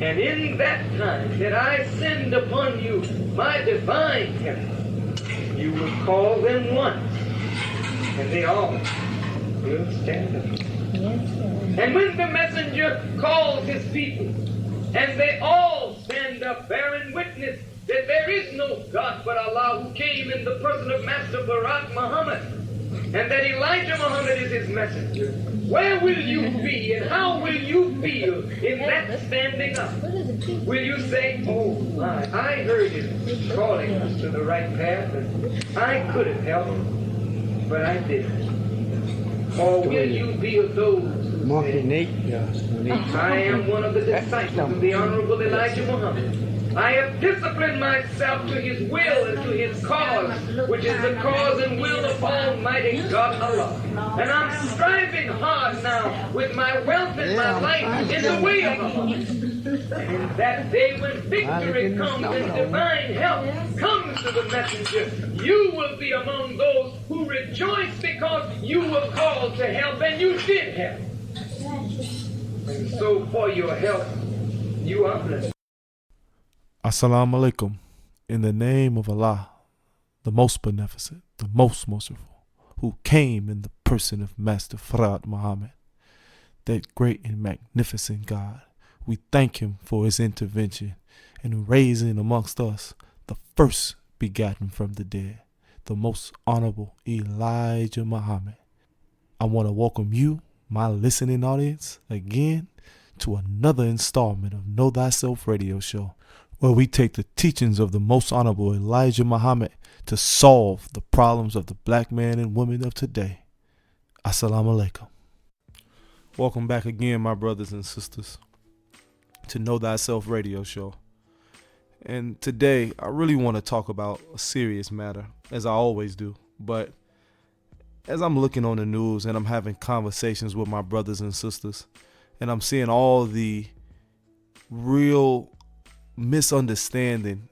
And in that time that I send upon you my divine help, you will call them once, and they all will stand up. Yes, sir. And when the messenger calls his people, and they all stand up bearing witness that there is no God but Allah, who came in the person of Master Barak Muhammad, and that Elijah Muhammad is his messenger, where will you be and how will you feel in that standing up? Will you say, oh my, I heard him calling us to the right path and I could have helped, but I didn't? Or will you be of those who say, I am one of the disciples of the Honorable Elijah Muhammad. I have disciplined myself to his will and to his cause, which is the cause and will of Almighty God Allah. And I'm striving hard now with my wealth and my life in the way of Allah. And in that day when victory comes and divine help comes to the messenger, you will be among those who rejoice because you were called to help and you did help. And so for your help, you are blessed. Assalamu alaikum. In the name of Allah, the most beneficent, the most merciful, who came in the person of Master Farad Muhammad, that great and magnificent God, we thank him for his intervention in raising amongst us the first begotten from the dead, the most honorable Elijah Muhammad. I want to welcome you, my listening audience, again to another installment of Know Thyself Radio Show, where we take the teachings of the most honorable Elijah Muhammad to solve the problems of the black man and woman of today. Assalamu alaikum. Welcome back again, my brothers and sisters, to Know Thyself Radio Show. And today, I really want to talk about a serious matter, as I always do. But as I'm looking on the news and I'm having conversations with my brothers and sisters, and I'm seeing all the real misunderstanding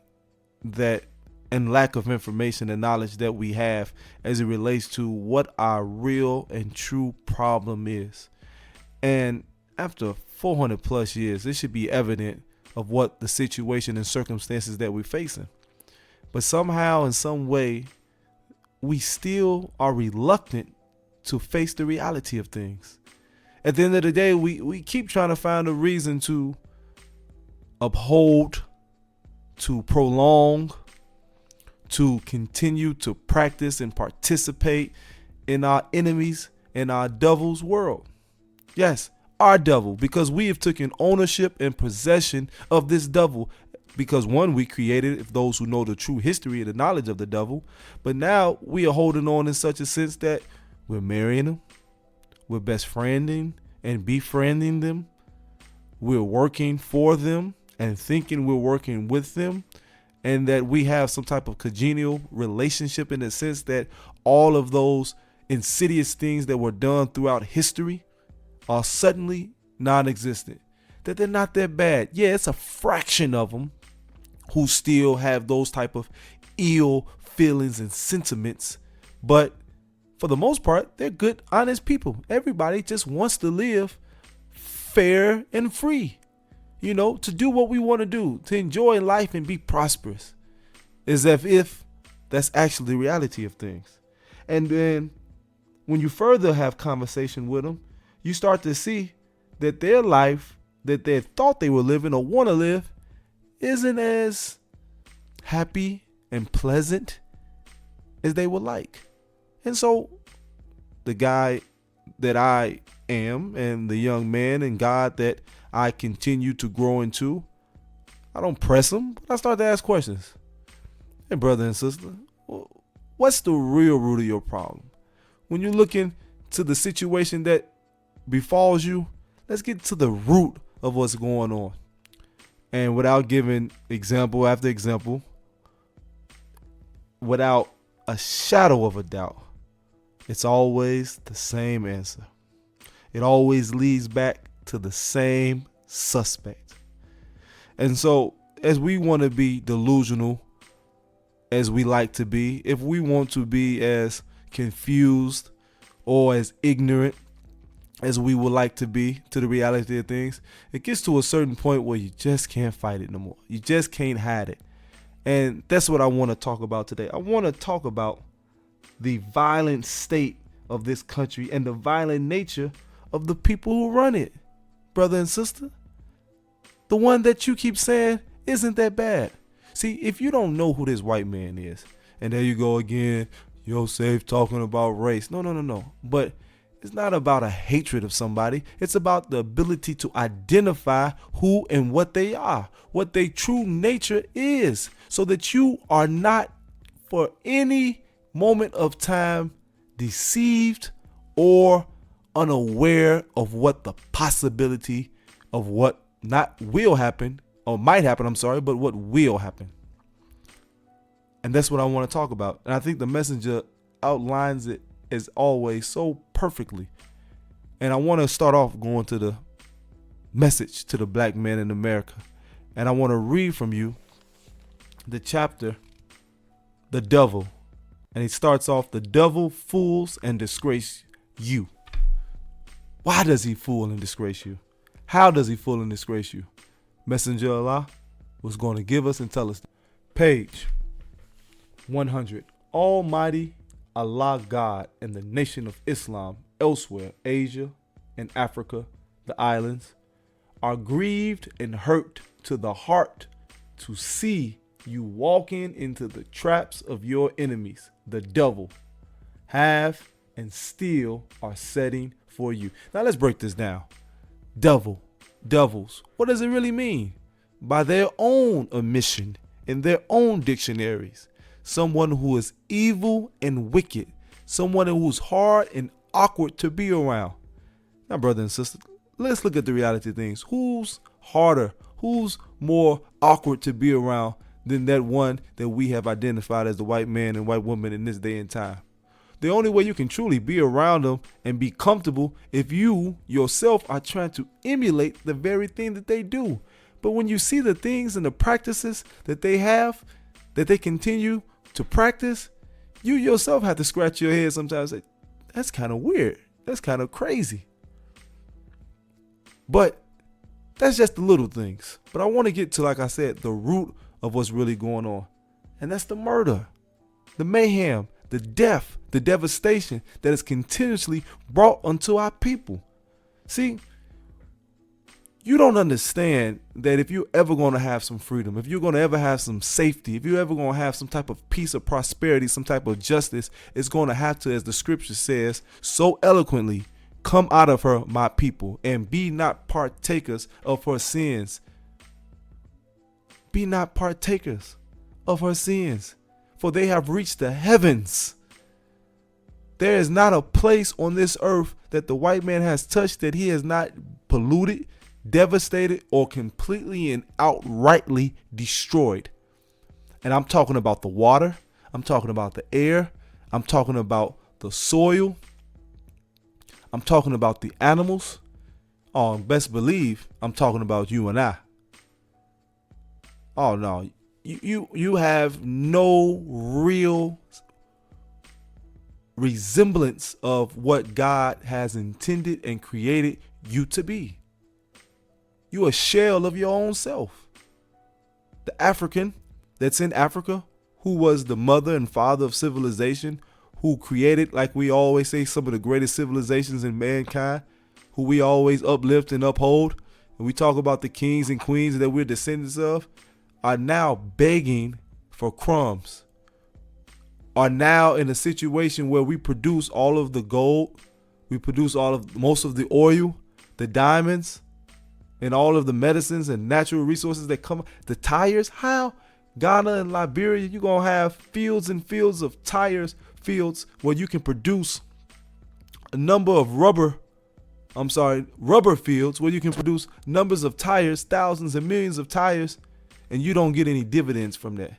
that and lack of information and knowledge that we have as it relates to what our real and true problem is. And after 400 plus years, it should be evident of what the situation and circumstances that we're facing. But somehow, in some way, we still are reluctant to face the reality of things. At the end of the day, we keep trying to find a reason to uphold, to prolong, to continue to practice and participate in our enemies and our devil's world. Yes, our devil, because we have taken ownership and possession of this devil. Because one, we created it, those who know the true history and the knowledge of the devil. But now we are holding on in such a sense that we're marrying them, we're best friending and befriending them, we're working for them and thinking we're working with them, and that we have some type of congenial relationship in the sense that all of those insidious things that were done throughout history are suddenly non-existent. That they're not that bad. Yeah, it's a fraction of them who still have those type of ill feelings and sentiments, but for the most part, they're good, honest people. Everybody just wants to live fair and free, to do what we want to do, to enjoy life and be prosperous, as if that's actually the reality of things. And then when you further have conversation with them, you start to see that their life that they thought they were living or want to live isn't as happy and pleasant as they would like. And so the guy that I am and the young man and God that I continue to grow into, I don't press them, but I start to ask questions. Hey, brother and sister, what's the real root of your problem? When you're looking to the situation that befalls you, let's get to the root of what's going on. And without giving example after example, without a shadow of a doubt, it's always the same answer. It always leads back to the same suspect. And so, as we want to be delusional as we like to be, if we want to be as confused or as ignorant as we would like to be to the reality of things, it gets to a certain point where you just can't fight it no more. You just can't hide it. And that's what I want to talk about today. I want to talk about the violent state of this country and the violent nature of the people who run it, brother and sister. The one that you keep saying isn't that bad. See, if you don't know who this white man is, and there you go again, Safe talking about race. No. But it's not about a hatred of somebody. It's about the ability to identify who and what they are, what their true nature is, so that you are not for any moment of time deceived or unaware of what the possibility of what not will happen or might happen, but what will happen. And that's what I want to talk about. And I think the messenger outlines it as always so perfectly. And I want to start off going to the message to the black man in America. And I want to read from you the chapter, The Devil. And he starts off, the devil fools and disgrace you. Why does he fool and disgrace you? How does he fool and disgrace you? Messenger Allah was going to give us and tell us. Page 100. Almighty Allah God and the nation of Islam elsewhere, Asia and Africa, the islands, are grieved and hurt to the heart to see you walking into the traps of your enemies, the devil, have and still are setting for you. Now let's break this down. Devils. What does it really mean? By their own admission in their own dictionaries, someone who is evil and wicked, someone who's hard and awkward to be around. Now, brother and sister, let's look at the reality of things. Who's harder? Who's more awkward to be around than that one that we have identified as the white man and white woman in this day and time? The only way you can truly be around them and be comfortable if you yourself are trying to emulate the very thing that they do. But when you see the things and the practices that they have, that they continue to practice, you yourself have to scratch your head sometimes and say, that's kind of weird. That's kind of crazy. But that's just the little things. But I want to get to, like I said, the root of what's really going on. And that's the murder, the mayhem, the death, the devastation that is continuously brought unto our people. See, you don't understand that if you're ever going to have some freedom, if you're going to ever have some safety, if you're ever going to have some type of peace or prosperity, some type of justice, it's going to have to, as the scripture says so eloquently, come out of her, my people, and be not partakers of her sins. Be not partakers of her sins, for they have reached the heavens. There is not a place on this earth that the white man has touched that he has not polluted, devastated, or completely and outrightly destroyed. And I'm talking about the water. I'm talking about the air. I'm talking about the soil. I'm talking about the animals. Oh, best believe I'm talking about you and I. Oh no, you have no real resemblance of what God has intended and created you to be. You're a shell of your own self. The African that's in Africa, who was the mother and father of civilization, who created, like we always say, some of the greatest civilizations in mankind, who we always uplift and uphold, and we talk about the kings and queens that we're descendants of, are now begging for crumbs, are now in a situation where we produce all of the gold, we produce most of the oil, the diamonds, and all of the medicines and natural resources that come, the tires. How? Ghana and Liberia, you're going to have fields and fields of tires, fields where you can produce a number of rubber fields where you can produce numbers of tires, thousands and millions of tires, and you don't get any dividends from that.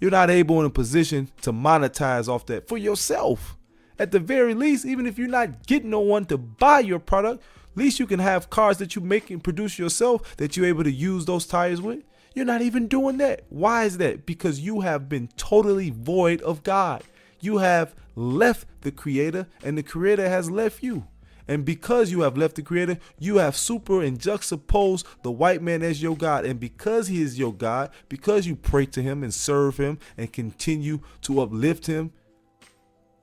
You're not able in a position to monetize off that for yourself. At the very least, even if you're not getting no one to buy your product, at least you can have cars that you make and produce yourself that you're able to use those tires with. You're not even doing that. Why is that? Because you have been totally void of God. You have left the Creator, and the Creator has left you. And because you have left the Creator, you have super and juxtaposed the white man as your God. And because he is your God, because you pray to him and serve him and continue to uplift him,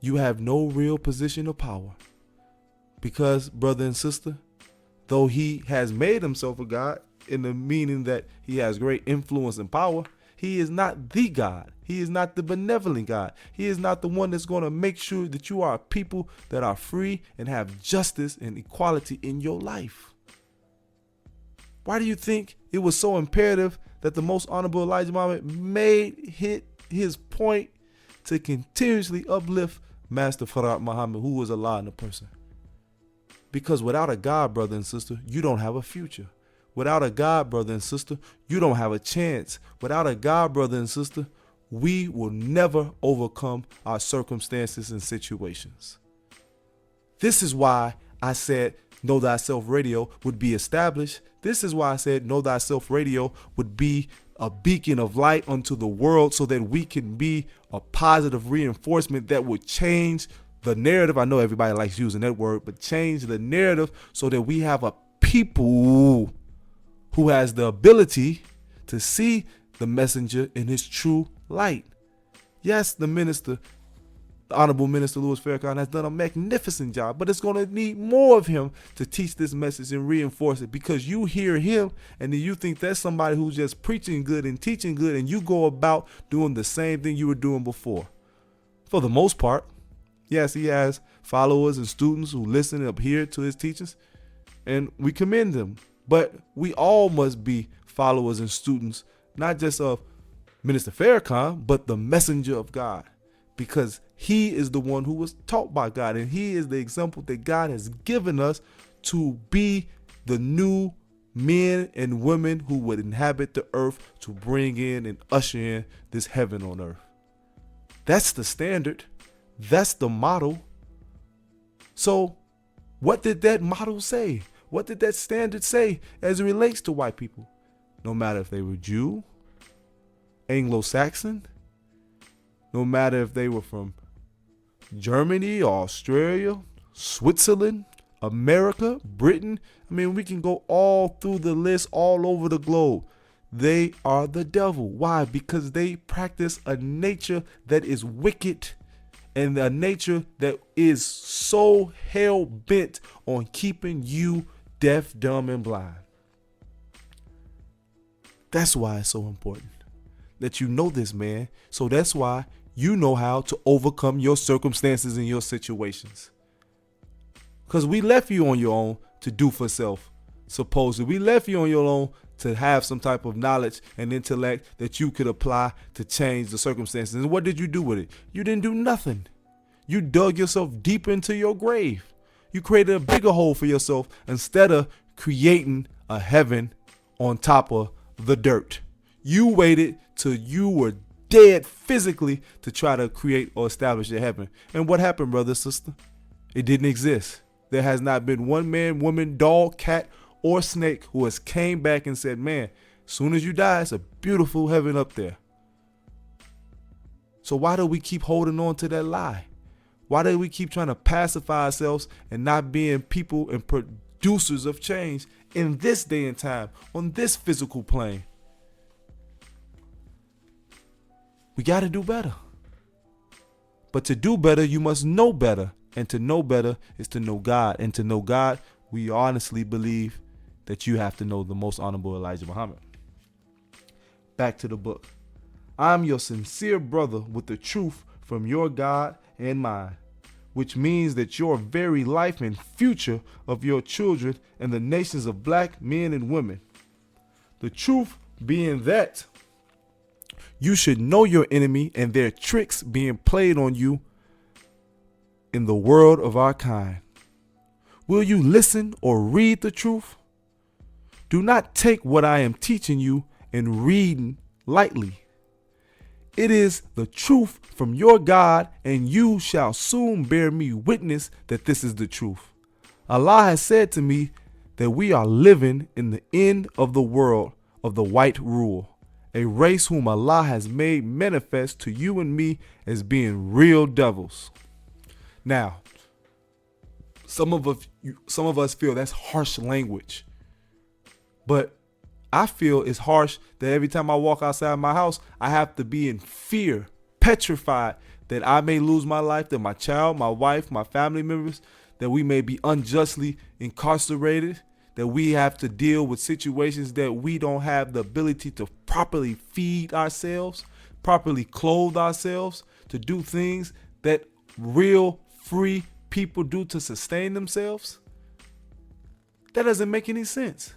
you have no real position of power. Because, brother and sister, though he has made himself a God in the meaning that he has great influence and power, he is not the God. He is not the benevolent God. He is not the one that's going to make sure that you are a people that are free and have justice and equality in your life. Why do you think it was so imperative that the most honorable Elijah Muhammad hit his point to continuously uplift Master Farad Muhammad, who was Allah in a person? Because without a God, brother and sister, you don't have a future. Without a God, brother and sister, you don't have a chance. Without a God, brother and sister, we will never overcome our circumstances and situations. This is why I said Know Thyself Radio would be established. This is why I said Know Thyself Radio would be a beacon of light unto the world so that we can be a positive reinforcement that would change the narrative. I know everybody likes using that word, but change the narrative so that we have a people who has the ability to see the messenger in his true light. Yes, the Honorable Minister Louis Farrakhan has done a magnificent job, but it's going to need more of him to teach this message and reinforce it, because you hear him and then you think that's somebody who's just preaching good and teaching good, and you go about doing the same thing you were doing before. For the most part, yes, he has followers and students who listen and adhere to his teachings, and we commend them. But we all must be followers and students, not just of Minister Farrakhan, but the messenger of God, because he is the one who was taught by God, and he is the example that God has given us to be the new men and women who would inhabit the earth to bring in and usher in this heaven on earth. That's the standard. That's the model. So what did that model say? What did that standard say as it relates to white people? No matter if they were Jew, Anglo-Saxon, no matter if they were from Germany, Australia, Switzerland, America, Britain. I mean, we can go all through the list all over the globe. They are the devil. Why? Because they practice a nature that is wicked and a nature that is so hell-bent on keeping you deaf, dumb, and blind. That's why it's so important that you know this, man. So that's why you know how to overcome your circumstances and your situations. Because we left you on your own to do for self, supposedly. We left you on your own to have some type of knowledge and intellect that you could apply to change the circumstances. And what did you do with it? You didn't do nothing. You dug yourself deep into your grave. You created a bigger hole for yourself instead of creating a heaven on top of the dirt. You waited till you were dead physically to try to create or establish a heaven. And what happened, brother, sister? It didn't exist. There has not been one man, woman, dog, cat, or snake who has came back and said, man, as soon as you die, it's a beautiful heaven up there. So why do we keep holding on to that lie? Why do we keep trying to pacify ourselves and not being people and producers of change in this day and time, on this physical plane? We got to do better. But to do better, you must know better. And to know better is to know God. And to know God, we honestly believe that you have to know the most honorable Elijah Muhammad. Back to the book. I'm your sincere brother with the truth from your God and mine, which means that your very life and future of your children and the nations of black men and women. The truth being that you should know your enemy and their tricks being played on you in the world of our kind. Will you listen or read the truth? Do not take what I am teaching you and reading lightly. It is the truth from your God, and you shall soon bear me witness that this is the truth. Allah has said to me that we are living in the end of the world of the white rule, a race whom Allah has made manifest to you and me as being real devils. Now, Some of us feel that's harsh language. But I feel it's harsh that every time I walk outside my house, I have to be in fear, petrified that I may lose my life, that my child, my wife, my family members, that we may be unjustly incarcerated, that we have to deal with situations that we don't have the ability to properly feed ourselves, properly clothe ourselves, to do things that real free people do to sustain themselves. That doesn't make any sense.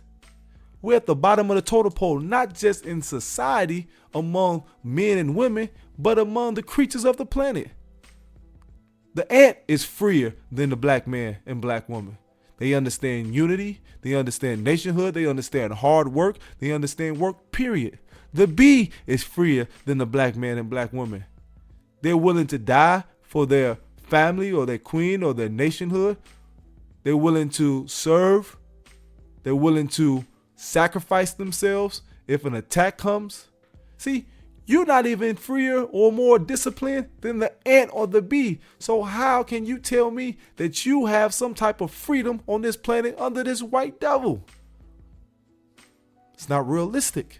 We're at the bottom of the totem pole, not just in society among men and women, but among the creatures of the planet. The ant is freer than the black man and black woman. They understand unity. They understand nationhood. They understand hard work. They understand work, period. The bee is freer than the black man and black woman. They're willing to die for their family or their queen or their nationhood. They're willing to serve. They're willing to sacrifice themselves if an attack comes. See, you're not even freer or more disciplined than the ant or the bee. So how can you tell me that you have some type of freedom on this planet under this white devil? It's not realistic.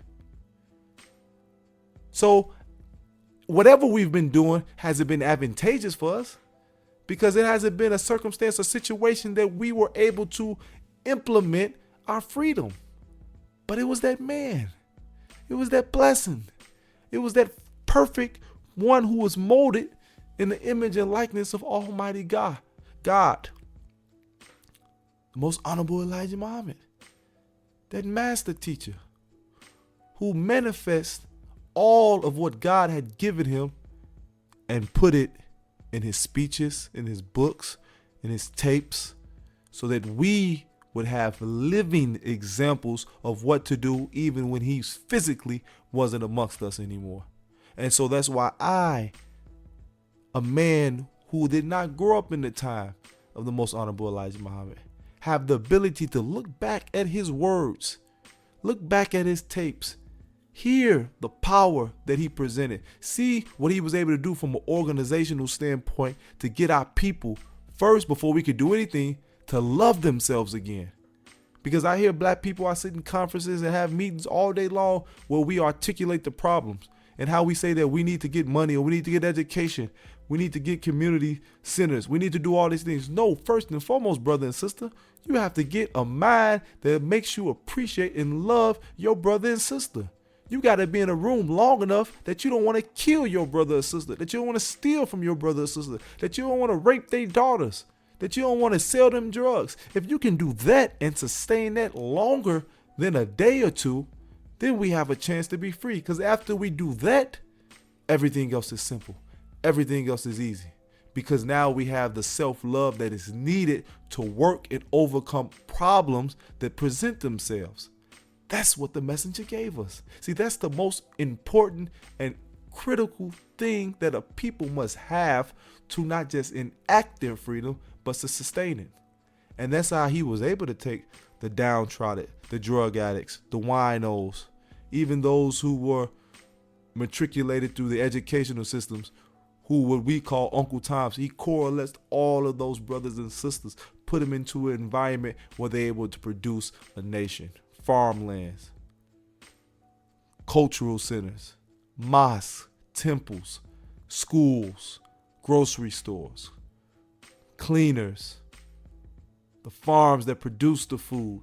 So whatever we've been doing, has it been advantageous for us? Because it hasn't been a circumstance or situation that we were able to implement our freedom. But it was that man. It was that blessing. It was that perfect one who was molded in the image and likeness of Almighty God. The most honorable Elijah Muhammad. That master teacher who manifests all of what God had given him and put it in his speeches, in his books, in his tapes, so that we would have living examples of what to do even when he physically wasn't amongst us anymore. And so that's why I, a man who did not grow up in the time of the most honorable Elijah Muhammad, have the ability to look back at his words, look back at his tapes, hear the power that he presented, see what he was able to do from an organizational standpoint to get our people first, before we could do anything, to love themselves again. Because I hear black people, I sit in conferences and have meetings all day long where we articulate the problems and how we say that we need to get money or we need to get education. We need to get community centers. We need to do all these things. No, first and foremost, brother and sister, you have to get a mind that makes you appreciate and love your brother and sister. You got to be in a room long enough that you don't want to kill your brother or sister, that you don't want to steal from your brother or sister, that you don't want to rape their daughters, that you don't want to sell them drugs. If you can do that and sustain that longer than a day or two, then we have a chance to be free. Because after we do that, everything else is simple. Everything else is easy. Because now we have the self-love that is needed to work and overcome problems that present themselves. That's what the messenger gave us. See, that's the most important and critical thing that a people must have to not just enact their freedom, but to sustain it. And that's how he was able to take the downtrodden, the drug addicts, the winos, even those who were matriculated through the educational systems, who what we call Uncle Toms. He coalesced all of those brothers and sisters, put them into an environment where they're able to produce a nation. Farmlands, cultural centers, mosques, temples, schools, grocery stores, cleaners, the farms that produce the food.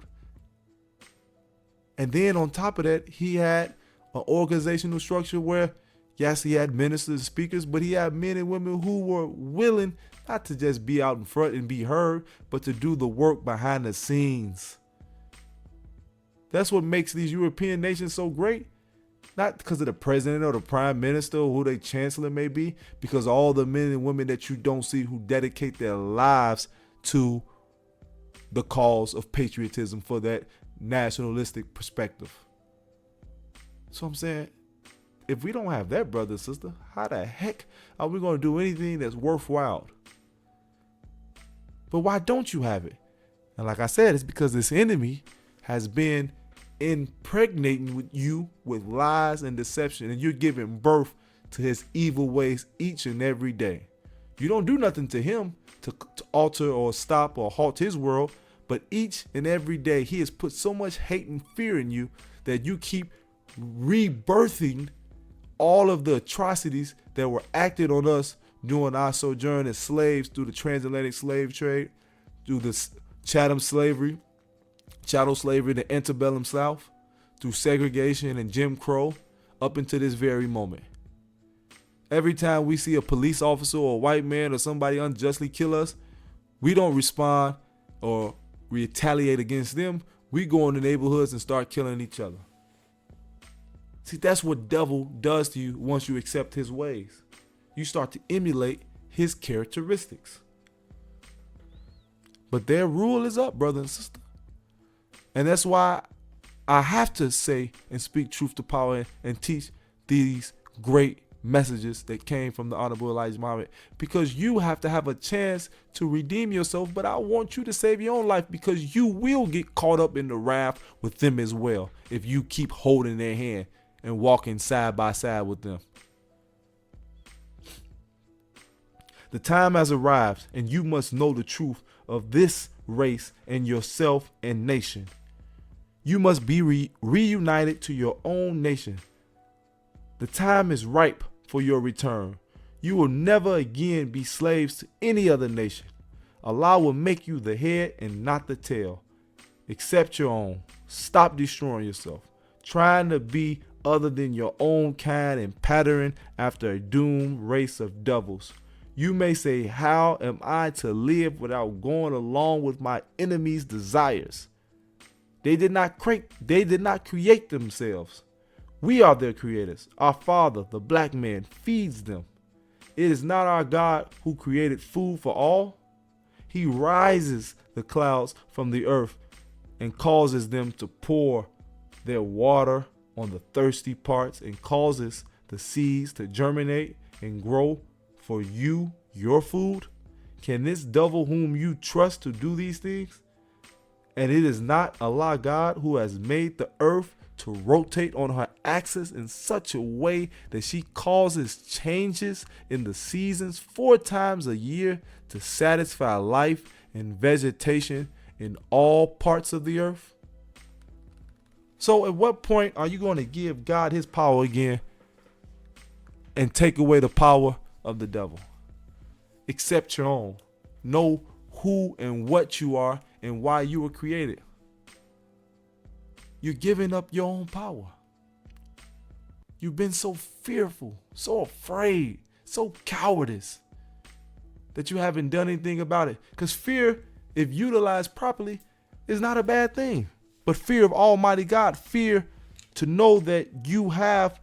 And then on top of that, he had an organizational structure where, yes, he had ministers and speakers, but he had men and women who were willing not to just be out in front and be heard, but to do the work behind the scenes. That's what makes these European nations so great. Not because of the president or the prime minister or who their chancellor may be, because all the men and women that you don't see who dedicate their lives to the cause of patriotism for that nationalistic perspective. So I'm saying, if we don't have that, brother and sister, how the heck are we going to do anything that's worthwhile? But why don't you have it? And like I said, it's because this enemy has been impregnating with you with lies and deception, and you're giving birth to his evil ways each and every day. You don't do nothing to him to alter or stop or halt his world. But each and every day, he has put so much hate and fear in you that you keep rebirthing all of the atrocities that were acted on us during our sojourn as slaves through the transatlantic slave trade, through the chattel slavery, the antebellum South, through segregation and Jim Crow, up into this very moment. Every time we see a police officer or a white man or somebody unjustly kill us, we don't respond or retaliate against them. We go in the neighborhoods and start killing each other. See, that's what devil does to you once you accept his ways. You start to emulate his characteristics. But their rule is up, brother and sister. And that's why I have to say and speak truth to power and teach these great messages that came from the Honorable Elijah Muhammad, because you have to have a chance to redeem yourself. But I want you to save your own life, because you will get caught up in the wrath with them as well if you keep holding their hand and walking side by side with them. The time has arrived, and you must know the truth of this race and yourself and nation. You must be reunited to your own nation. The time is ripe for your return. You will never again be slaves to any other nation. Allah will make you the head and not the tail. Accept your own. Stop destroying yourself, trying to be other than your own kind and pattern after a doomed race of devils. You may say, how am I to live without going along with my enemies' desires? They did not create themselves. We are their creators. Our Father, the black man, feeds them. It is not our God who created food for all. He rises the clouds from the earth and causes them to pour their water on the thirsty parts and causes the seeds to germinate and grow for you, your food. Can this devil whom you trust to do these things? And it is not Allah God who has made the earth to rotate on her axis in such a way that she causes changes in the seasons 4 times a year to satisfy life and vegetation in all parts of the earth? So at what point are you going to give God his power again and take away the power of the devil? Accept your own. Know who and what you are and why you were created. You're giving up your own power. You've been so fearful, so afraid, so cowardice that you haven't done anything about it. Because fear, if utilized properly, is not a bad thing. But fear of Almighty God, fear to know that you have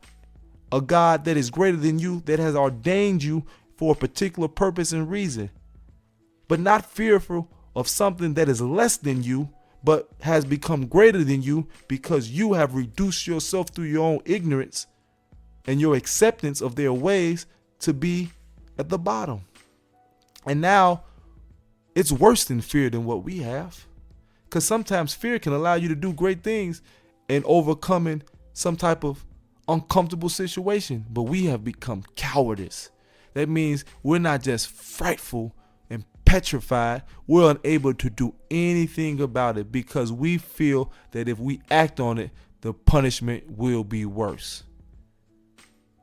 a God that is greater than you, that has ordained you for a particular purpose and reason. But not fearful of something that is less than you, but has become greater than you because you have reduced yourself through your own ignorance and your acceptance of their ways to be at the bottom. And now it's worse than fear than what we have. Because sometimes fear can allow you to do great things and overcoming some type of uncomfortable situation. But we have become cowardice. That means we're not just frightful and petrified. We're unable to do anything about it because we feel that if we act on it, the punishment will be worse.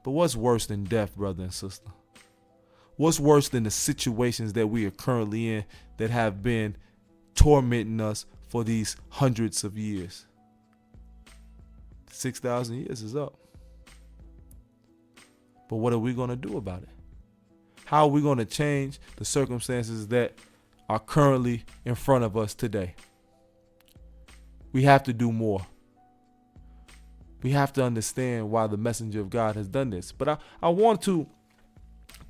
But what's worse than death, brother and sister? What's worse than the situations that we are currently in that have been tormenting us for these hundreds of years? 6,000 years is up. But what are we going to do about it? How are we going to change the circumstances that are currently in front of us today? We have to do more. We have to understand why the messenger of God has done this. But I want to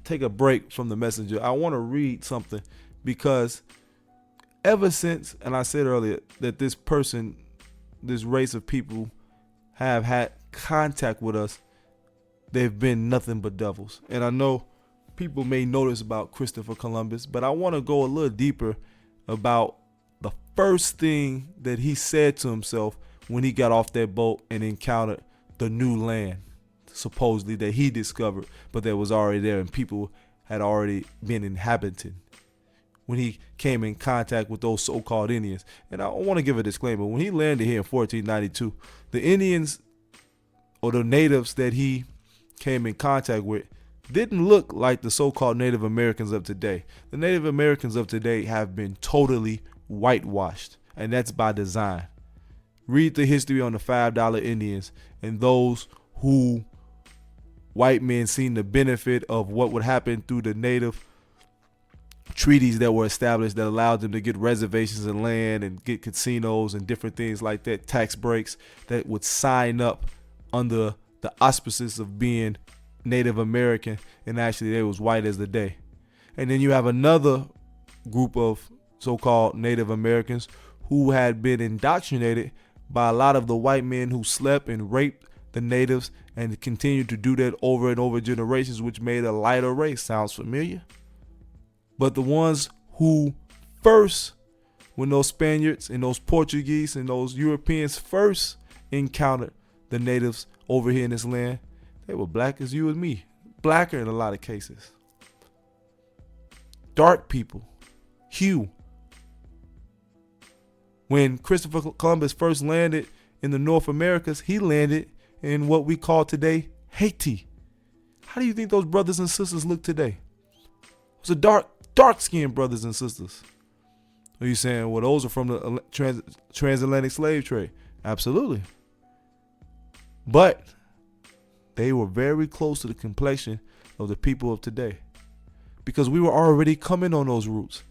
take a break from the messenger. I want to read something because ever since, and I said earlier that this race of people have had contact with us, they've been nothing but devils. And I know people may notice about Christopher Columbus, but I want to go a little deeper about the first thing that he said to himself when he got off that boat and encountered the new land, supposedly that he discovered, but that was already there and people had already been inhabited when he came in contact with those so-called Indians. And I want to give a disclaimer. When he landed here in 1492, the Indians or the natives that he came in contact with didn't look like the so-called Native Americans of today. The Native Americans of today have been totally whitewashed, and that's by design. Read the history on the $5 Indians and those who white men seen the benefit of what would happen through the native treaties that were established that allowed them to get reservations of land and get casinos and different things like that, tax breaks, that would sign up under the auspices of being Native American, and actually they was white as the day. And then you have another group of so-called Native Americans who had been indoctrinated by a lot of the white men who slept and raped the natives and continued to do that over and over generations, which made a lighter race. Sounds familiar? But the ones who first, when those Spaniards and those Portuguese and those Europeans first encountered the natives over here in this land, they were black as you and me. Blacker in a lot of cases. Dark people. Hue. When Christopher Columbus first landed in the North Americas, he landed in what we call today Haiti. How do you think those brothers and sisters look today? Those are dark-skinned brothers and sisters. Are you saying, well, those are from the transatlantic slave trade? Absolutely. But they were very close to the complexion of the people of today, because we were already coming on those routes.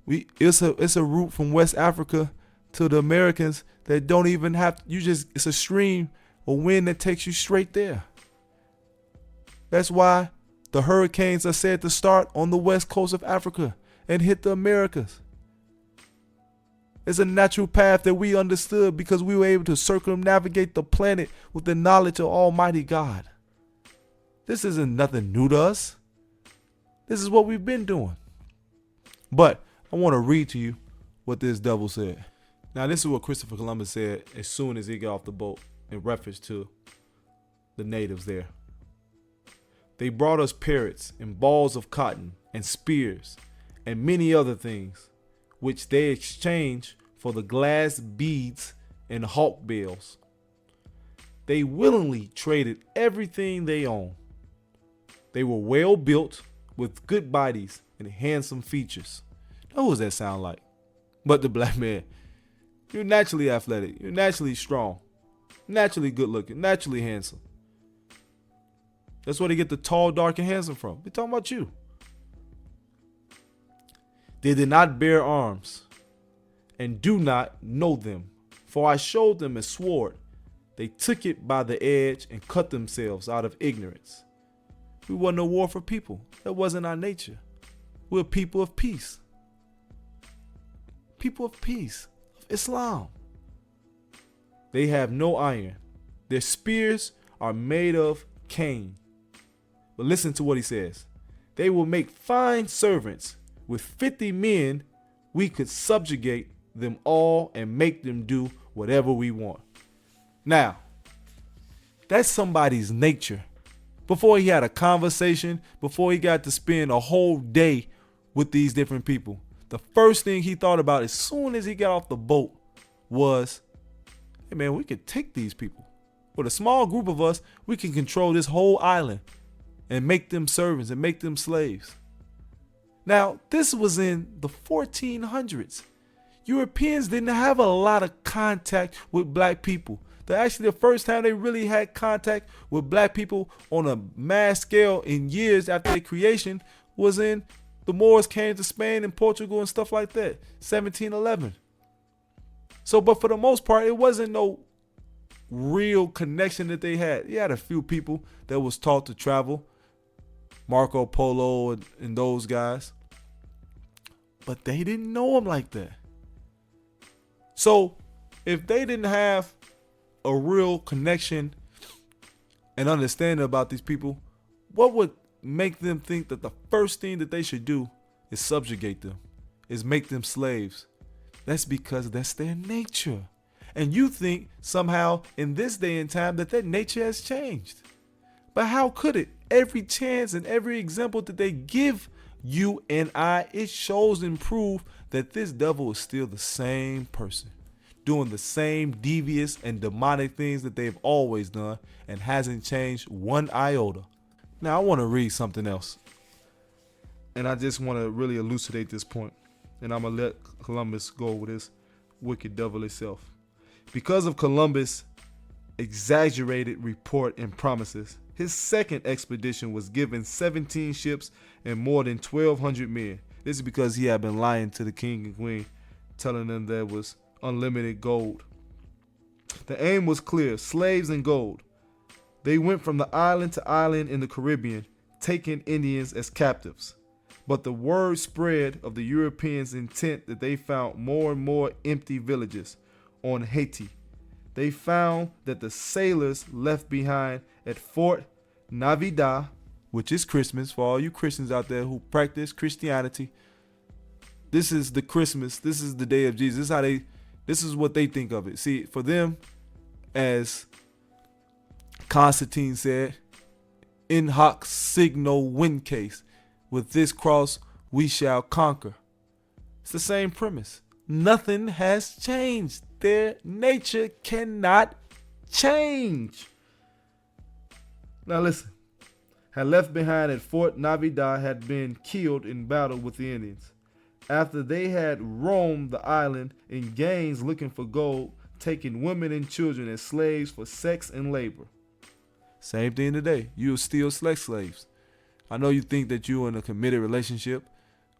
It's a route from West Africa to the Americans that don't even have, it's a stream of wind that takes you straight there. That's why the hurricanes are said to start on the west coast of Africa and hit the Americas. It's a natural path that we understood because we were able to circumnavigate the planet with the knowledge of Almighty God. This isn't nothing new to us. This is what we've been doing. But I want to read to you what this devil said. Now, this is what Christopher Columbus said as soon as he got off the boat in reference to the natives there. They brought us parrots and balls of cotton and spears and many other things, which they exchanged for the glass beads and hawk bills. They willingly traded everything they owned. They were well built with good bodies and handsome features. Now, who does that sound like? But the black man. You're naturally athletic. You're naturally strong. Naturally good looking. Naturally handsome. That's where they get the tall, dark, and handsome from. We're talking about you. They did not bear arms and do not know them, for I showed them a sword. They took it by the edge and cut themselves out of ignorance. We were no war for people. That wasn't our nature. We're people of peace. People of peace, of Islam. They have no iron. Their spears are made of cane. But listen to what he says. They will make fine servants. With 50 men, we could subjugate them all and make them do whatever we want. Now, that's somebody's nature. Before he had a conversation, before he got to spend a whole day with these different people, the first thing he thought about as soon as he got off the boat was, hey man, we could take these people. With a small group of us, we can control this whole island and make them servants and make them slaves. Now, this was in the 1400s. Europeans didn't have a lot of contact with black people. The first time they really had contact with black people on a mass scale in years after their creation was in the Moors came to Spain and Portugal and stuff like that, 1711. So, but for the most part, it wasn't no real connection that they had. You had a few people that was taught to travel, Marco Polo and those guys, but they didn't know them like that. So if they didn't have a real connection and understanding about these people, what would make them think that the first thing that they should do is subjugate them, is make them slaves? That's because that's their nature. And you think somehow in this day and time that their nature has changed. But how could it? Every chance and every example that they give you and I, it shows and proves that this devil is still the same person, doing the same devious and demonic things that they've always done and hasn't changed one iota. Now I want to read something else. And I just want to really elucidate this point. And I'm going to let Columbus go with his wicked devil itself. Because of Columbus' exaggerated report and promises, his second expedition was given 17 ships and more than 1,200 men. This is because he had been lying to the king and queen, telling them there was unlimited gold. The aim was clear: slaves and gold. They went from the island to island in the Caribbean, taking Indians as captives. But the word spread of the Europeans' intent that they found more and more empty villages on Haiti. They found that the sailors left behind at Fort Navidad, which is Christmas for all you Christians out there who practice Christianity. This is the Christmas. This is the day of Jesus. This is what they think of it. See, for them, as Constantine said, in hoc signo vinces. With this cross, we shall conquer. It's the same premise. Nothing has changed. Their nature cannot change. Now listen. Had left behind at Fort Navidad had been killed in battle with the Indians. After they had roamed the island in gangs looking for gold, taking women and children as slaves for sex and labor. Same thing today. You are still sex slaves. I know you think that you're in a committed relationship,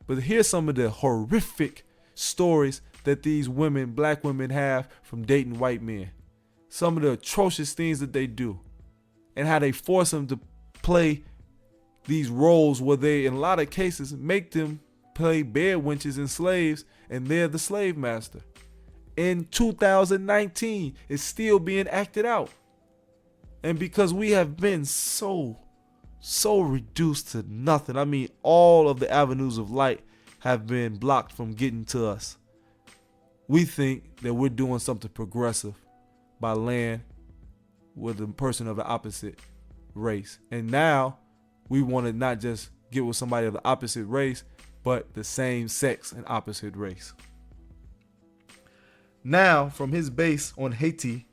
but here's some of the horrific stories that these women, black women, have from dating white men. Some of the atrocious things that they do and how they force them to play these roles where they, in a lot of cases, make them play bed wenches and slaves, and they're the slave master. In 2019, it's still being acted out. And because we have been so reduced to nothing. I mean, all of the avenues of light have been blocked from getting to us. We think that we're doing something progressive by laying with a person of the opposite race. And now we want to not just get with somebody of the opposite race, but the same sex and opposite race. Now, from his base on Haiti,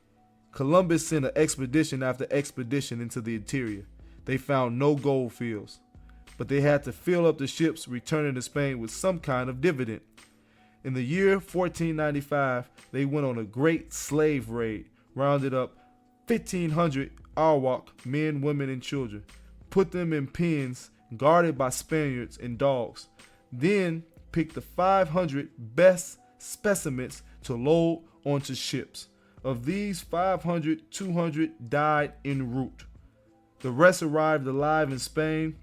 Columbus sent an expedition after expedition into the interior. They found no gold fields, but they had to fill up the ships returning to Spain with some kind of dividend. In the year 1495, they went on a great slave raid, rounded up 1,500 Arawak men, women, and children, put them in pens guarded by Spaniards and dogs, then picked the 500 best specimens to load onto ships. Of these 500, 200 died en route. The rest arrived alive in Spain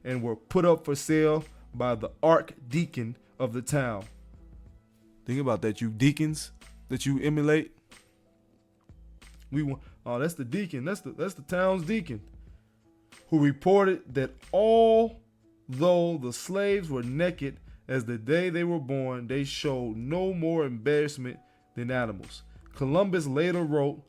and were put up for sale by the archdeacon of the town. Think about that, you deacons that you emulate. That's the deacon. That's the town's deacon, who reported that although the slaves were naked as the day they were born, they showed no more embarrassment than animals. Columbus later wrote,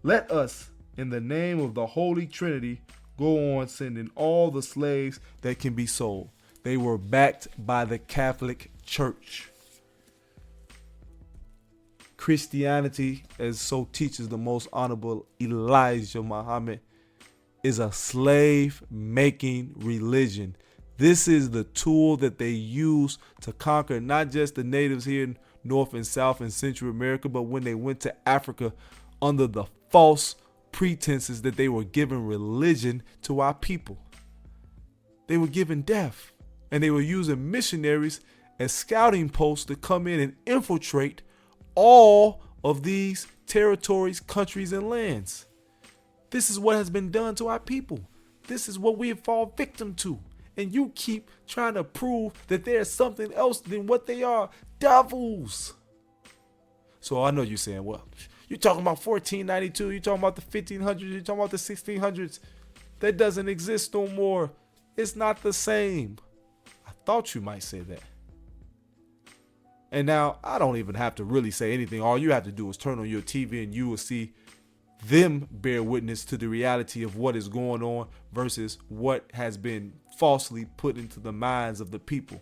"Let us, in the name of the Holy Trinity, go on sending all the slaves that can be sold." They were backed by the Catholic Church. Christianity, as so teaches the most honorable Elijah Muhammad, is a slave-making religion. This is the tool that they use to conquer not just the natives here in North and South and Central America, but when they went to Africa under the false pretenses that they were giving religion to our people. They were giving death, and they were using missionaries as scouting posts to come in and infiltrate all of these territories, countries, and lands. This is what has been done to our people. This is what we have fallen victim to. And you keep trying to prove that there's something else than what they are. Devils. So I know you're saying, well, you're talking about 1492, you're talking about the 1500s, you're talking about the 1600s. That doesn't exist no more. It's not the same. I thought you might say that. And now I don't even have to really say anything. All you have to do is turn on your TV and you will see them bear witness to the reality of what is going on versus what has been falsely put into the minds of the people.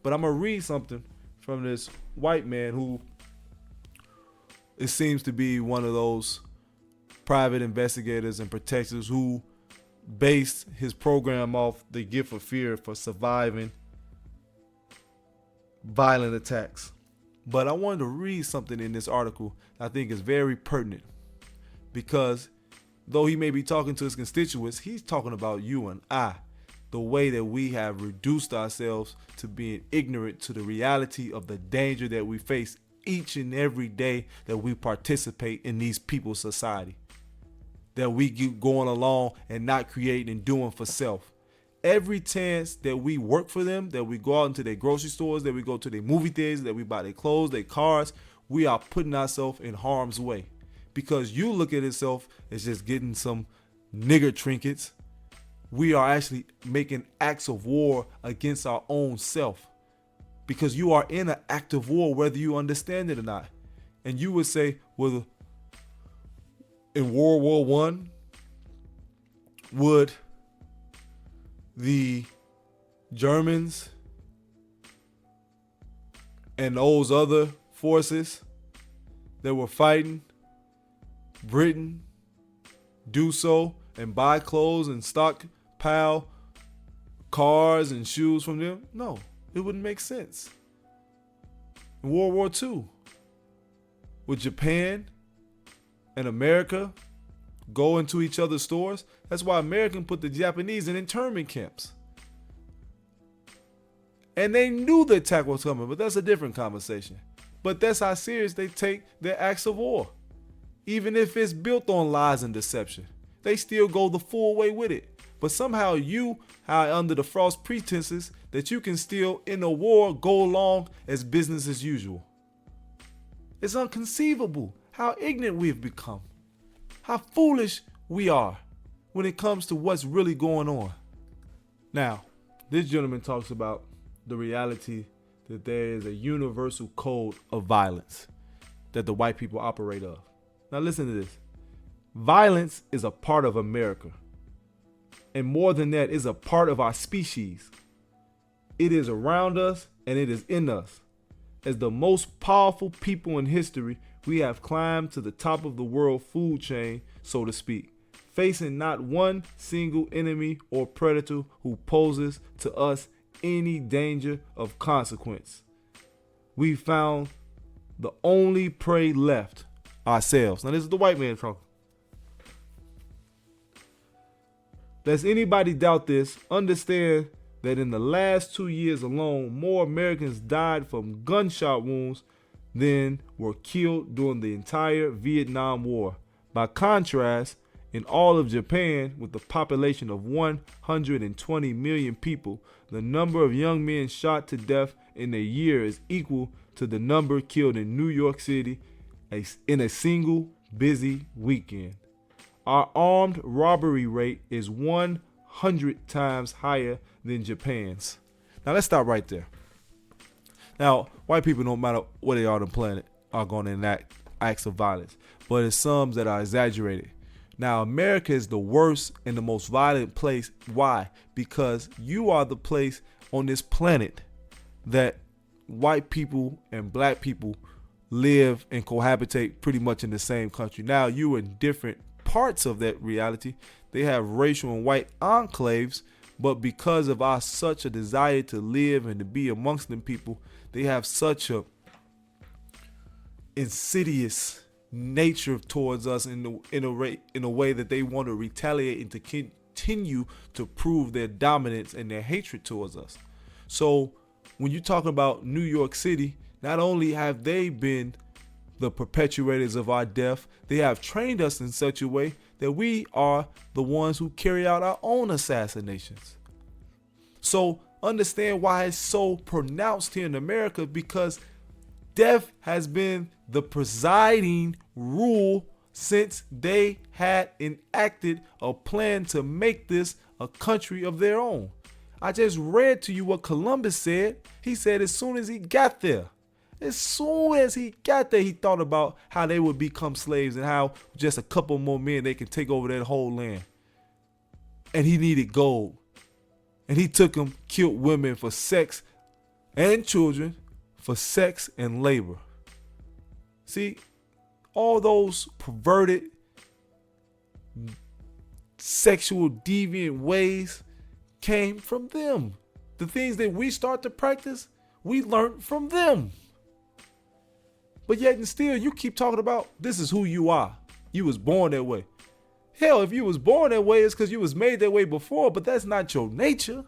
But I'm going to read something from this white man who it seems to be one of those private investigators and protectors who based his program off the gift of fear for surviving violent attacks. But I wanted to read something in this article I think is very pertinent, because though he may be talking to his constituents, he's talking about you and I, the way that we have reduced ourselves to being ignorant to the reality of the danger that we face each and every day that we participate in these people's society, that we keep going along and not creating and doing for self. Every chance that we work for them, that we go out into their grocery stores, that we go to their movie theaters, that we buy their clothes, their cars, we are putting ourselves in harm's way. Because you look at yourself as just getting some nigger trinkets, we are actually making acts of war against our own self. Because you are in an act of war, whether you understand it or not. And you would say, well, in World War I, would the Germans and those other forces that were fighting Britain do so and buy clothes and stockpile cars and shoes from them? No, it wouldn't make sense. In World War II, would Japan and America go into each other's stores? That's why American put the Japanese in internment camps. And they knew the attack was coming, but that's a different conversation. But that's how serious they take their acts of war. Even if it's built on lies and deception, they still go the full way with it. But somehow you are under the false pretenses that you can still, in a war, go along as business as usual. It's inconceivable how ignorant we've become, how foolish we are when it comes to what's really going on. Now, this gentleman talks about the reality that there is a universal code of violence that the white people operate of. Now listen to this. Violence is a part of America. And more than that, is a part of our species. It is around us and it is in us. As the most powerful people in history, we have climbed to the top of the world food chain, so to speak, facing not one single enemy or predator who poses to us any danger of consequence. We found the only prey left, ourselves. Now this is the white man talking. Lest anybody doubt this, understand that in the last 2 years alone, more Americans died from gunshot wounds than were killed during the entire Vietnam War. By contrast, in all of Japan, with a population of 120 million people, the number of young men shot to death in a year is equal to the number killed in New York City in a single busy weekend. Our armed robbery rate is 100 times higher than Japan's. Now let's stop right there. Now, white people, no matter where they are on the planet, are going to enact acts of violence, but it's some that are exaggerated. Now, America is the worst and the most violent place. Why? Because you are the place on this planet that white people and black people live and cohabitate pretty much in the same country. Now, you in different parts of that reality. They have racial and white enclaves, but because of our such a desire to live and to be amongst them people, they have such a insidious nature towards us in a way that they want to retaliate and to continue to prove their dominance and their hatred towards us. So when you talk about New York City, not only have they been the perpetuators of our death, they have trained us in such a way that we are the ones who carry out our own assassinations. So understand why it's so pronounced here in America, because death has been the presiding rule since they had enacted a plan to make this a country of their own. I just read to you what Columbus said. He said as soon as he got there, As soon as he got there, he thought about how they would become slaves and how just a couple more men, they can take over that whole land. And he needed gold. And he took them, killed women for sex and children for sex and labor. See, all those perverted, sexual deviant ways came from them. The things that we start to practice, we learned from them. But yet and still, you keep talking about this is who you are. You was born that way. Hell, if you was born that way, it's because you was made that way before, but that's not your nature.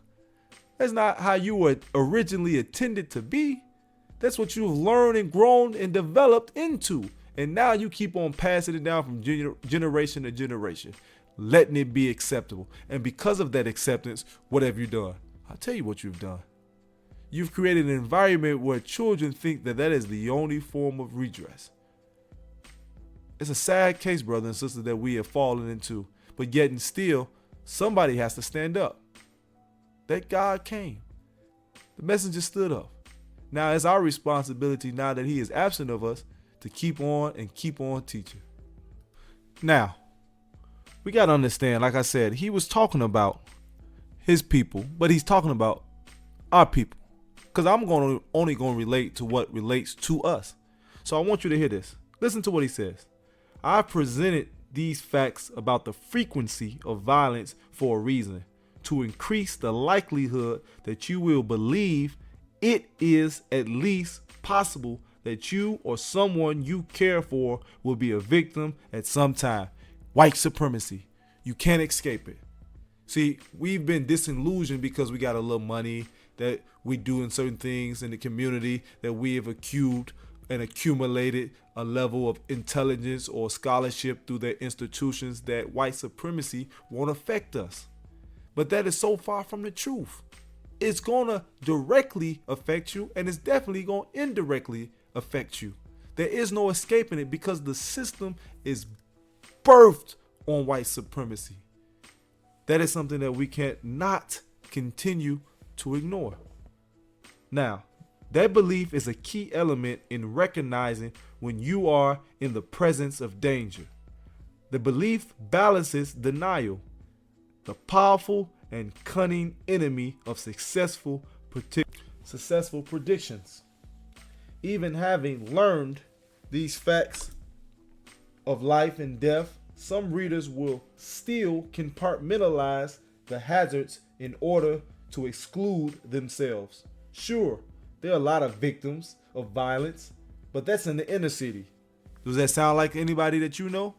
That's not how you were originally intended to be. That's what you've learned and grown and developed into. And now you keep on passing it down from generation to generation, letting it be acceptable. And because of that acceptance, what have you done? I'll tell you what you've done. You've created an environment where children think that that is the only form of redress. It's a sad case, brother and sister, that we have fallen into. But yet and still, somebody has to stand up. That God came. The messenger stood up. Now it's our responsibility, now that he is absent of us, to keep on and keep on teaching. Now, we got to understand, like I said, he was talking about his people, but he's talking about our people. Because I'm only going to relate to what relates to us. So I want you to hear this. Listen to what he says. I presented these facts about the frequency of violence for a reason, to increase the likelihood that you will believe it is at least possible that you or someone you care for will be a victim at some time. White supremacy. You can't escape it. See, we've been disillusioned because we got a little money that we do in certain things in the community, that we have accumulated a level of intelligence or scholarship through their institutions, that white supremacy won't affect us. But that is so far from the truth. It's going to directly affect you, and it's definitely going to indirectly affect you. There is no escaping it because the system is birthed on white supremacy. That is something that we can't not continue to ignore. Now, that belief is a key element in recognizing when you are in the presence of danger. The belief balances denial, the powerful and cunning enemy of successful predictions. Even having learned these facts of life and death, some readers will still compartmentalize the hazards in order to exclude themselves. Sure, there are a lot of victims of violence, but that's in the inner city. Does that sound like anybody that you know?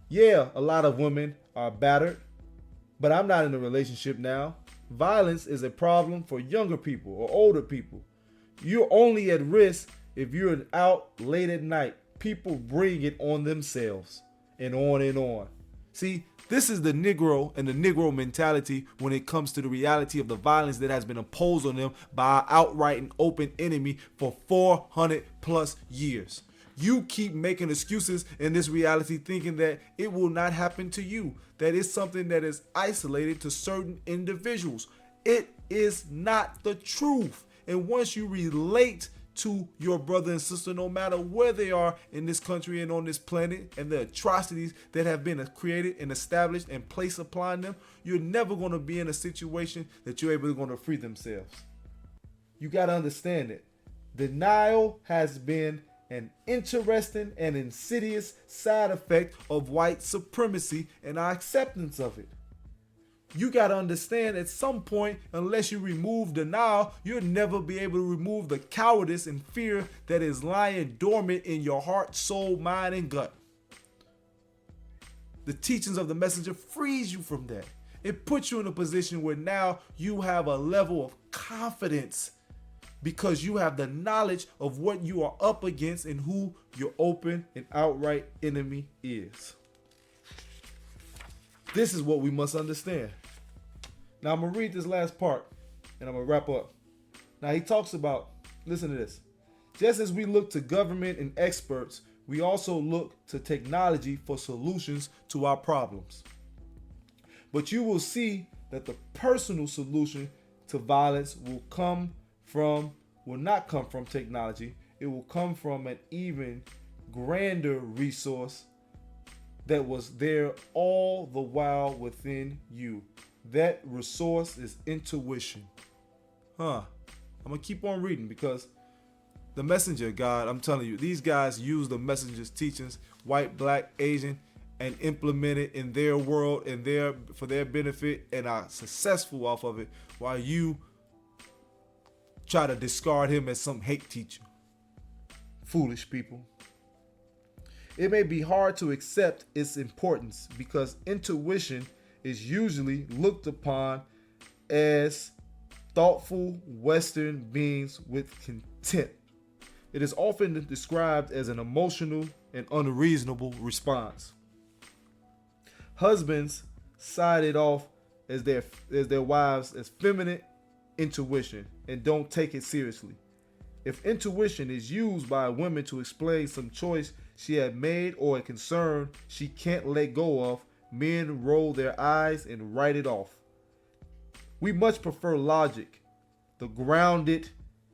Yeah, a lot of women are battered, but I'm not in a relationship now. Violence is a problem for younger people or older people. You're only at risk if you're out late at night. People bring it on themselves, and on and on. See, this is the Negro and the Negro mentality when it comes to the reality of the violence that has been imposed on them by our outright and open enemy for 400 plus years. You keep making excuses in this reality, thinking that it will not happen to you, that it's something that is isolated to certain individuals. It is not the truth. And once you relate to your brother and sister, no matter where they are in this country and on this planet, and the atrocities that have been created and established and placed upon them, you're never going to be in a situation that you're able to free themselves. You got to understand it. Denial has been an interesting and insidious side effect of white supremacy and our acceptance of it. You got to understand, at some point, unless you remove denial, you'll never be able to remove the cowardice and fear that is lying dormant in your heart, soul, mind, and gut. The teachings of the messenger frees you from that. It puts you in a position where now you have a level of confidence because you have the knowledge of what you are up against and who your open and outright enemy is. This is what we must understand. Now I'm going to read this last part and I'm going to wrap up. Now he talks about, listen to this. Just as we look to government and experts, we also look to technology for solutions to our problems. But you will see that the personal solution to violence will come from will not come from technology. It will come from an even grander resource that was there all the while within you. That resource is intuition. I'm going to keep on reading because the messenger, God, I'm telling you, these guys use the messenger's teachings, white, black, Asian, and implement it in their world and for their benefit and are successful off of it, while you try to discard him as some hate teacher. Foolish people. It may be hard to accept its importance because intuition is usually looked upon as thoughtful Western beings with contempt. It is often described as an emotional and unreasonable response. Husbands cite it off as their wives as feminine intuition and don't take it seriously. If intuition is used by a woman to explain some choice she had made or a concern she can't let go of, men roll their eyes and write it off. We much prefer logic, the grounded,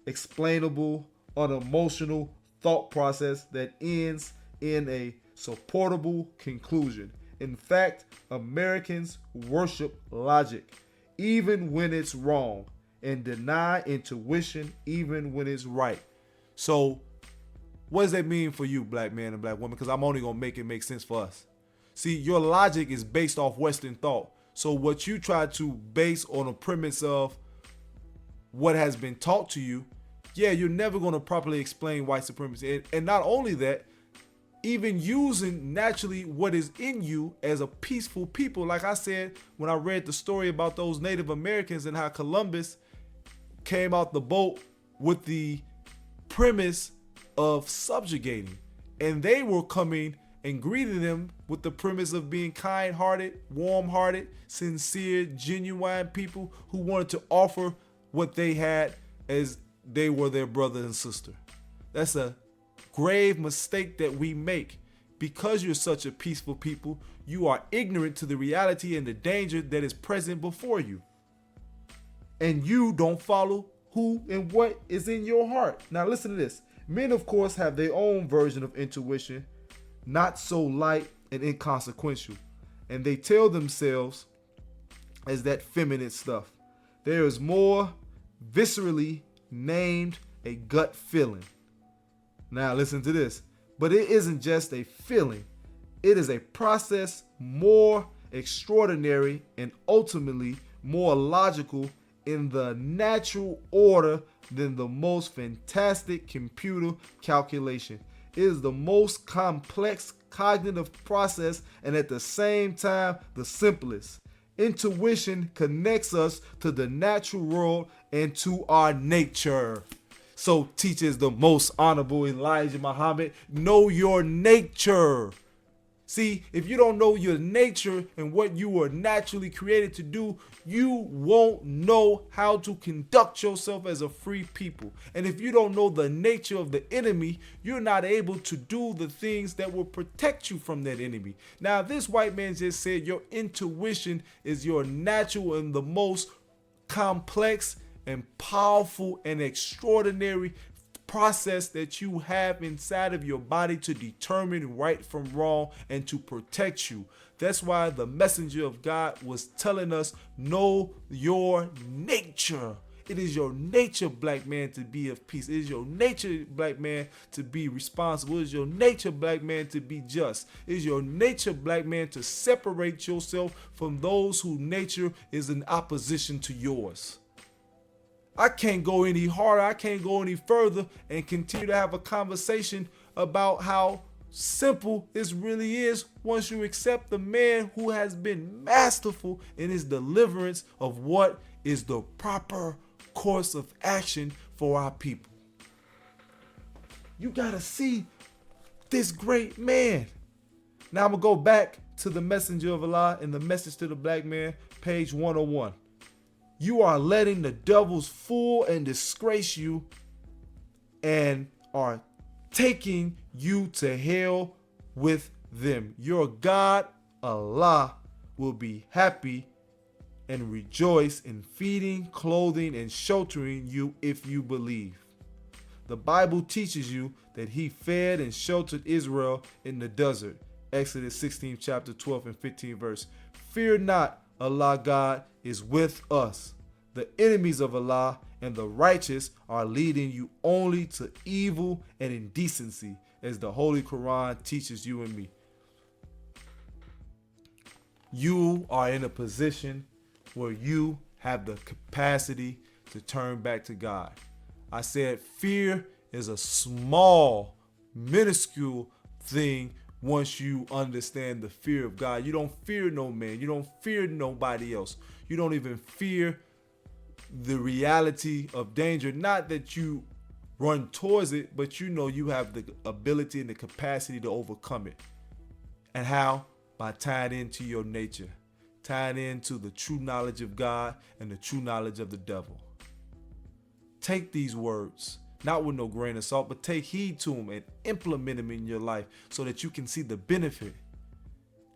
explainable, unemotional thought process that ends in a supportable conclusion. In fact, Americans worship logic, even when it's wrong, and deny intuition even when it's right. So, what does that mean for you, black man and black woman? Because I'm only going to make it make sense for us. See, your logic is based off Western thought. So what you try to base on a premise of what has been taught to you, you're never going to properly explain white supremacy. And not only that, even using naturally what is in you as a peaceful people. Like I said, when I read the story about those Native Americans and how Columbus came out the boat with the premise of subjugating, and they were coming and greeting them with the premise of being kind-hearted, warm-hearted, sincere, genuine people who wanted to offer what they had as they were their brother and sister. That's a grave mistake that we make. Because you're such a peaceful people, you are ignorant to the reality and the danger that is present before you. And you don't follow who and what is in your heart. Now listen to this. Men, of course, have their own version of intuition, not so light and inconsequential, and they tell themselves as that feminine stuff. There is more viscerally named a gut feeling. Now listen to this. But it isn't just a feeling. It is a process more extraordinary and ultimately more logical in the natural order than the most fantastic computer calculation. It is the most complex cognitive process and at the same time the simplest. Intuition connects us to the natural world and to our nature. So teaches the most honorable Elijah Muhammad, know your nature. See, if you don't know your nature and what you were naturally created to do, you won't know how to conduct yourself as a free people. And if you don't know the nature of the enemy, you're not able to do the things that will protect you from that enemy. Now, this white man just said your intuition is your natural and the most complex and powerful and extraordinary process that you have inside of your body to determine right from wrong and to protect you. That's why the messenger of God was telling us, know your nature. It is your nature, black man, to be of peace. It is your nature, black man, to be responsible. It is your nature, black man, to be just. It is your nature, black man, to separate yourself from those whose nature is in opposition to yours. I can't go any harder, I can't go any further and continue to have a conversation about how simple this really is once you accept the man who has been masterful in his deliverance of what is the proper course of action for our people. You gotta see this great man. Now I'm gonna go back to the messenger of Allah and the message to the black man, page 101. You are letting the devils fool and disgrace you and are taking you to hell with them. Your God, Allah, will be happy and rejoice in feeding, clothing, and sheltering you if you believe. The Bible teaches you that he fed and sheltered Israel in the desert. Exodus 16 chapter 12 and 15 verse. Fear not, Allah God is with us. The enemies of Allah and the righteous are leading you only to evil and indecency, as the Holy Quran teaches you and me. You are in a position where you have the capacity to turn back to God. I said fear is a small, minuscule thing once you understand the fear of God. You don't fear no man. You don't fear nobody else. You don't even fear the reality of danger. Not that you run towards it, but you know you have the ability and the capacity to overcome it. And how? By tying into your nature, tying into the true knowledge of God and the true knowledge of the devil. Take these words, not with no grain of salt, but take heed to them and implement them in your life so that you can see the benefit.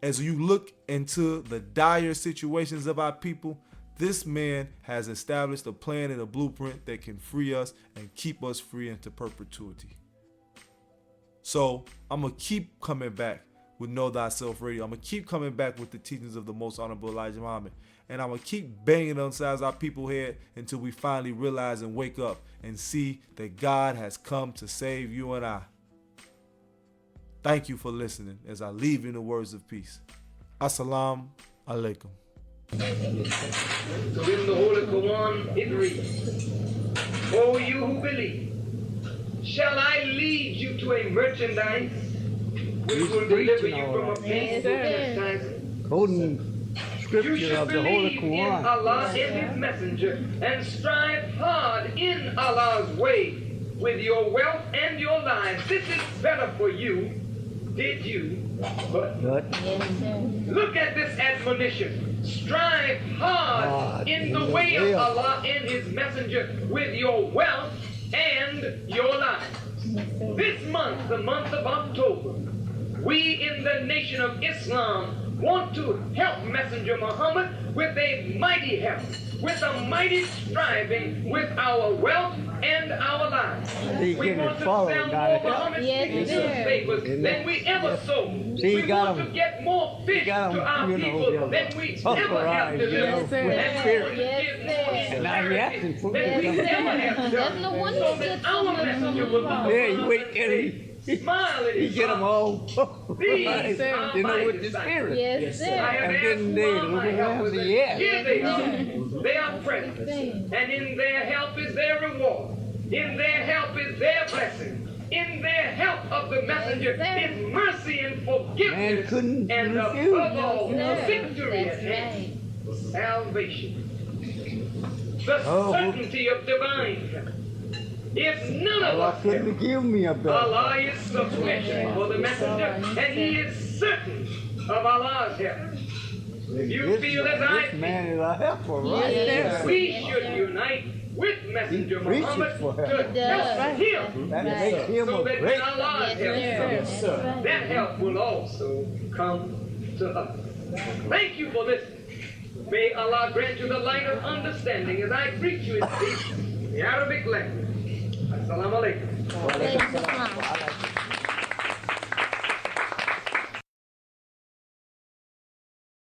As you look into the dire situations of our people, this man has established a plan and a blueprint that can free us and keep us free into perpetuity. So I'm going to keep coming back with Know Thyself Radio. I'm going to keep coming back with the teachings of the Most Honorable Elijah Muhammad. And I'm going to keep banging on sides our people's head until we finally realize and wake up and see that God has come to save you and I. Thank you for listening as I leave you in the words of peace. Assalamu alaikum. So in the Holy Quran it reads, O you who believe, shall I lead you to a merchandise which will deliver you from a painful chastisement? Quoting You scripture should of the Holy believe in Quran. Allah and His Messenger and strive hard in Allah's way with your wealth and your lives. This is better for you. Did you? But look at this admonition. Strive hard in the way of Allah and His Messenger with your wealth and your lives. This month, the month of October, we in the nation of Islam want to help Messenger Muhammad with a mighty help, with a mighty striving with our wealth and our lives. We want to sell more Muhammad's favors than we ever sold. We want to get more fish to our people than we ever have delivered. And we want to give more charity than we ever have done. So that our messenger will smile at his Get them all. These are You know, my with the disciples. spirit. Yes, I sir. have And asked then they all my helpers, and yes. here they are. They are present. And in their help is their reward. In their help is their blessing. In their help of the messenger is mercy and forgiveness. And above all, victory at hand. Salvation. The certainty of divine help. If none of Allah us couldn't help, give me a better. Allah is sufficient for the messenger, and he is certain of Allah's help. If you feel as I This man feel, is a helper, right? Yes, we should unite with Messenger He preaches Muhammad for to help. help him, That makes him so a that great. when Allah's Yes, help sir. comes, that help will also come to us. Thank you for listening. May Allah grant you the light of understanding as I preach you in the Arabic language. Assalamu alaikum. Thank you, Mom.